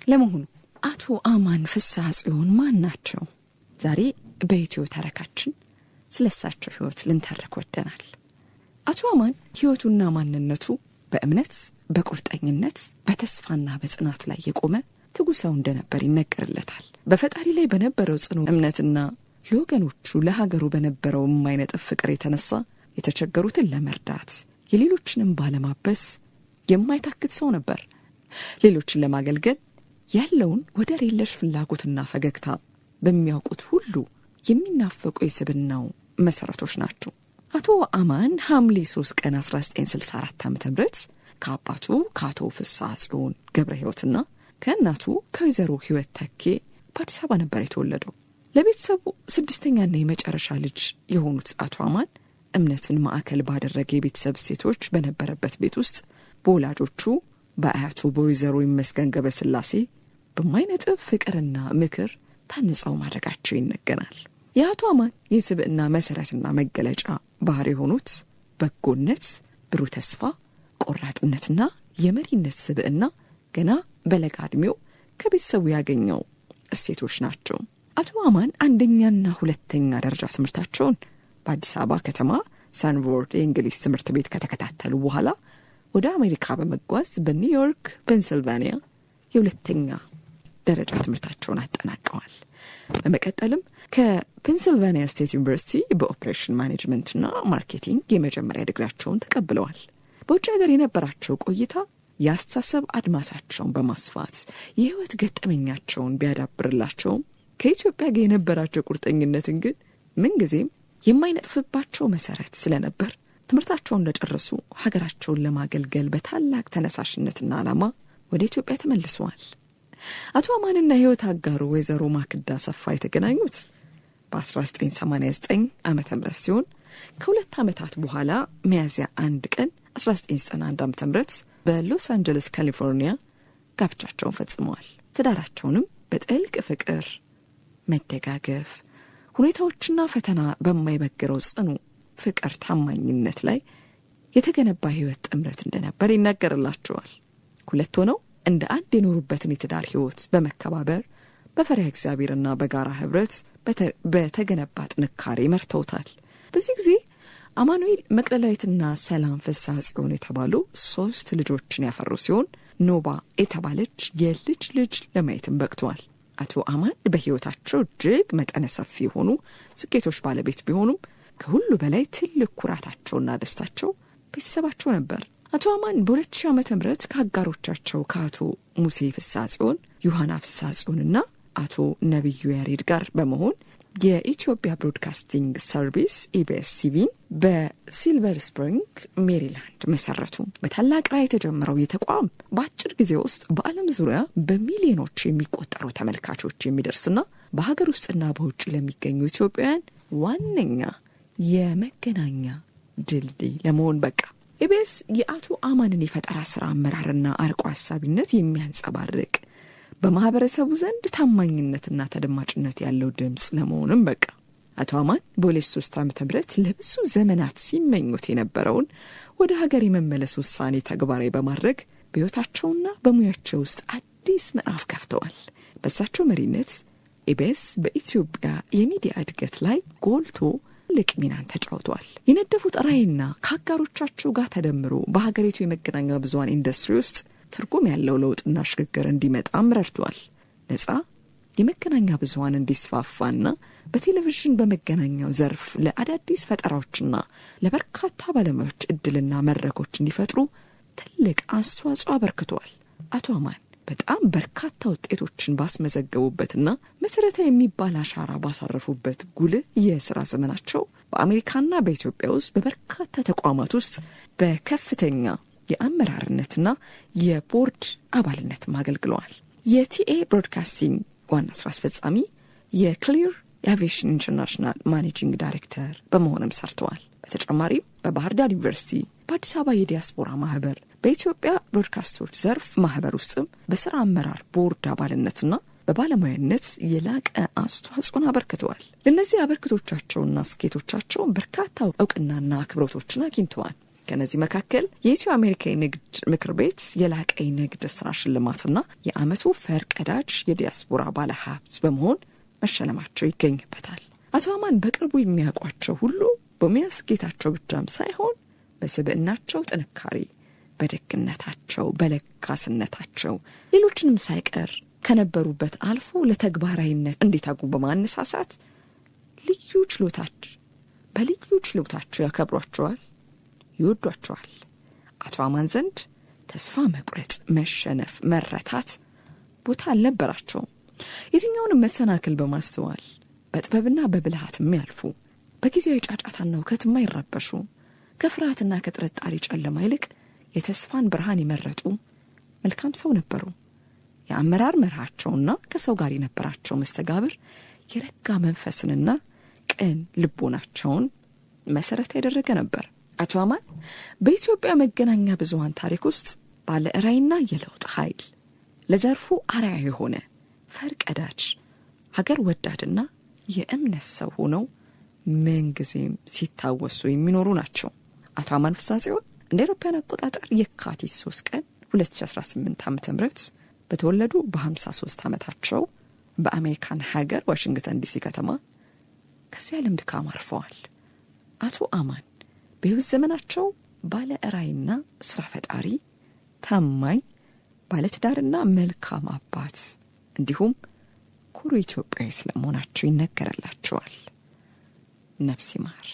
ለመሆኑ አቶ አማን ፍስሐ ጽዮን ማን ናቸው? ዛሬ በኢትዮ ተረካችን ስለሳቸው ህይወት ልንተርክ ወደናል። አቶ አማን ህይወቱና ማንነቱ በእምነት፣ በቁርጠኝነት፣ በተስፋና በጽናት ላይ የቆመ ትጉ ሰው እንደነበር ይነገርለታል። በፈጣሪ ላይ በነበረው ጽኑ እምነትና ለወገኖቹ ለሀገሩ በነበረው የማይነጥፍ ፍቅር የተነሳ የተቸገሩትን ለመርዳት የሌሎችንም ባለማበስ የማይታክት ሰው ነበር። ሌሎችን ለማገልገል ያለውን ወደር የለሽ ፍላጎትና ፈገግታ በሚያውቁት ሁሉ የሚናፈቁ የስብናው መሰረቶች ናቸው። አቶ አማን ሐምሌ 3 ቀን 1964 ዓ.ም ከአባቱ ከአቶ ፍስሐ ጽዮን ገብረ ሕይወትና ከእናቱ ከወይዘሮ ሕይወት ተኬ በአዲስ አበባ ነበር የተወለደው። ለቤተሰቡ ስድስተኛና የመጨረሻ ልጅ የሆኑት አቶ አማን እምነትን ማዕከል ባደረገ የቤተሰብ ሴቶች በነበረበት ቤት ውስጥ በወላጆቹ በአያቱ በወይዘሮ ይመስገን ገብረስላሴ በማይነጥፍ ፍቅርና ምክር ታንጸው ማድረጋቸው ይነገራል። የአቶ አማን የስብዕና መሰረትና መገለጫ ባህሪ የሆኑት በጎነት፣ ብሩህ ተስፋ፣ ቆራጥነትና የመሪነት ስብዕና ገና በለጋ ዕድሜው ከቤተሰቡ ያገኘው እሴቶች ናቸው። አቶ አማን አንደኛና ሁለተኛ ደረጃ ትምህርታቸውን በአዲስ አበባ ከተማ ሳንፎርድ የእንግሊዝ ትምህርት ቤት ከተከታተሉ በኋላ ወደ አሜሪካ በመጓዝ በኒውዮርክ ፔንሲልቫኒያ የሁለተኛ ደረጃ ትምህርታቸውን አጠናቀዋል። በመቀጠልም ከፔንሲልቫኒያ ስቴት ዩኒቨርሲቲ በኦፕሬሽን ማኔጅመንትና ማርኬቲንግ የመጀመሪያ ዲግሪያቸውን ተቀብለዋል። በውጭ ሀገር የነበራቸው ቆይታ የአስተሳሰብ አድማሳቸውን በማስፋት የህይወት ገጠመኛቸውን ቢያዳብርላቸውም ከኢትዮጵያ ጋር የነበራቸው ቁርጠኝነትን ግን ምንጊዜም የማይነጥፍባቸው መሰረት ስለነበር ትምህርታቸውን እንደጨረሱ ሀገራቸውን ለማገልገል በታላቅ ተነሳሽነትና ዓላማ ወደ ኢትዮጵያ ተመልሰዋል። አቶ አማንና ህይወት አጋሩ ወይዘሮ ማክዳ ሰፋ የተገናኙት በ1989 ዓመተ ምህረት ሲሆን ከሁለት ዓመታት በኋላ ሚያዝያ 1 ቀን 1991 ዓመተ ምህረት በሎስ አንጀለስ ካሊፎርኒያ ጋብቻቸውን ፈጽመዋል። ትዳራቸውንም በጥልቅ ፍቅር፣ መደጋገፍ፣ ሁኔታዎችና ፈተና በማይበግረው ጽኑ ፍቅር ታማኝነት ላይ የተገነባ ህይወት ጥምረት እንደነበር ይነገርላቸዋል። ሁለት ሆነው እንደ አንድ የኖሩበትን የትዳር ህይወት በመከባበር በፈሪሃ እግዚአብሔርና በጋራ ህብረት በተገነባ ጥንካሬ መርተውታል። በዚህ ጊዜ አማኑኤል መቅደላዊትና ሰላም ፍስሐ ጽዮን የተባሉ 3 ልጆችን ያፈሩ ሲሆን ኖባ የተባለች የልጅ ልጅ ለማየትም በቅተዋል። አቶ አማን በህይወታቸው እጅግ መጠነ ሰፊ የሆኑ ስኬቶች ባለቤት ቢሆኑም ከሁሉ በላይ ትልቅ ኩራታቸውና ደስታቸው ቤተሰባቸው ነበር። አቶ አማን በ2000 ዓመተ ምህረት ከአጋሮቻቸው ከአቶ ሙሴ ፍስሐ ጽዮን፣ ዮሐና ፍስሐ ጽዮንና አቶ ነብዩ ያሬድ ጋር በመሆን የኢትዮጵያ ብሮድካስቲንግ ሰርቪስ ኢቢኤስ ቲቪን በሲልቨር ስፕሪንግ ሜሪላንድ መሰረቱ። በታላቅ ራዕይ የተጀመረው የተቋም በአጭር ጊዜ ውስጥ በዓለም ዙሪያ በሚሊዮኖች የሚቆጠሩ ተመልካቾች የሚደርስና በሀገር ውስጥና በውጭ ለሚገኙ ኢትዮጵያውያን ዋነኛ የመገናኛ ድልድይ ለመሆን በቃ። ኢቢኤስ የአቶ አማንን የፈጠራ ስራ አመራርና አርቆ ሐሳቢነት የሚያንጸባርቅ በማህበረሰቡ ዘንድ ታማኝነትና ተደማጭነት ያለው ድምጽ ለመሆንም በቃ። አቶ አማን በ2003 ዓመተ ምህረት ለብዙ ዘመናት ሲመኙት የነበረውን ወደ ሀገር የመመለስ ውሳኔ ተግባራዊ በማድረግ በህይወታቸውና በሙያቸው ውስጥ አዲስ ምዕራፍ ከፍተዋል። በእሳቸው መሪነት ኢቢኤስ በኢትዮጵያ የሚዲያ እድገት ላይ ጎልቶ ትልቅ ሚናን ተጫውቷል። የነደፉት ራዕይና ከአጋሮቻቸው ጋር ተደምሮ በሀገሪቱ የመገናኛ ብዙሃን ኢንዱስትሪ ውስጥ ትርጉም ያለው ለውጥና ሽግግር እንዲመጣም ረድቷል። ነፃ የመገናኛ ብዙሃን እንዲስፋፋና በቴሌቪዥን በመገናኛው ዘርፍ ለአዳዲስ ፈጠራዎችና ለበርካታ ባለሙያዎች እድልና መድረኮች እንዲፈጥሩ ትልቅ አስተዋጽኦ አበርክቷል። አቶ አማን በጣም በርካታ ውጤቶችን ባስመዘገቡበትና መሰረታዊ የሚባል አሻራ ባሳረፉበት ጉልህ የሥራ ዘመናቸው በአሜሪካና በኢትዮጵያ ውስጥ በበርካታ ተቋማት ውስጥ በከፍተኛ የአመራርነትና የቦርድ አባልነት አገልግለዋል። የቲኤ ብሮድካስቲንግ ዋና ስራ አስፈጻሚ፣ የክሊር አቪዬሽን ኢንተርናሽናል ማኔጂንግ ዳይሬክተር በመሆንም ሰርተዋል። በተጨማሪም በባህር ዳር ዩኒቨርሲቲ፣ በአዲስ አበባ የዲያስፖራ ማህበር፣ በኢትዮጵያ ብሮድካስቶች ዘርፍ ማህበር ውስጥም በስራ አመራር ቦርድ አባልነትና በባለሙያነት የላቀ አስተዋጽኦን አበርክተዋል። ለነዚህ አበርክቶቻቸውና ስኬቶቻቸው በርካታ እውቅናና አክብሮቶችን አግኝተዋል። ከነዚህ መካከል የኢትዮ አሜሪካ የንግድ ምክር ቤት የላቀ ንግድ ስራ ሽልማትና የዓመቱ ፈርቀዳጅ የዲያስፖራ ባለሀብት በመሆን መሸለማቸው ይገኝበታል። አቶ አማን በቅርቡ የሚያውቋቸው ሁሉ በሚያስጌታቸው ብቻም ሳይሆን በስብዕናቸው ጥንካሬ፣ በደግነታቸው፣ በለጋስነታቸው ሌሎችንም ሳይቀር ከነበሩበት አልፎ ለተግባራዊነት እንዲታጉ በማነሳሳት በልዩ ችሎታቸው ያከብሯቸዋል፣ ይወዷቸዋል። አቶ አማን ዘንድ ተስፋ መቁረጥ፣ መሸነፍ፣ መረታት ቦታ አልነበራቸውም። የትኛውንም መሰናክል በማስተዋል በጥበብና በብልሃት የሚያልፉ፣ በጊዜያዊ ጫጫታና ውከት የማይረበሹ፣ ከፍርሃትና ከጥርጣሬ ጨለማ ይልቅ የተስፋን ብርሃን የመረጡ መልካም ሰው ነበሩ። የአመራር መርሃቸውና ከሰው ጋር የነበራቸው መስተጋብር የረጋ መንፈስንና ቅን ልቦናቸውን መሰረት ያደረገ ነበር። አቶ አማን በኢትዮጵያ መገናኛ ብዙሃን ታሪክ ውስጥ ባለ ራዕይና የለውጥ ኃይል፣ ለዘርፉ አርአያ የሆነ ፈርቀዳጅ፣ ሀገር ወዳድና የእምነት ሰው ሆነው ምንጊዜም ሲታወሱ የሚኖሩ ናቸው። አቶ አማን ፍስሐጽዮን እንደ አውሮፓውያን አቆጣጠር የካቲት 3 ቀን 2018 ዓ.ም በተወለዱ በ53 ዓመታቸው በአሜሪካን ሀገር ዋሽንግተን ዲሲ ከተማ ከዚህ ዓለም ድካም አርፈዋል። አቶ አማን በሕይወት ዘመናቸው ባለ ራዕይና ስራ ፈጣሪ፣ ታማኝ ባለትዳርና መልካም አባት እንዲሁም ኩሩ ኢትዮጵያዊ ስለመሆናቸው ይነገርላቸዋል። ነፍስ ይማር።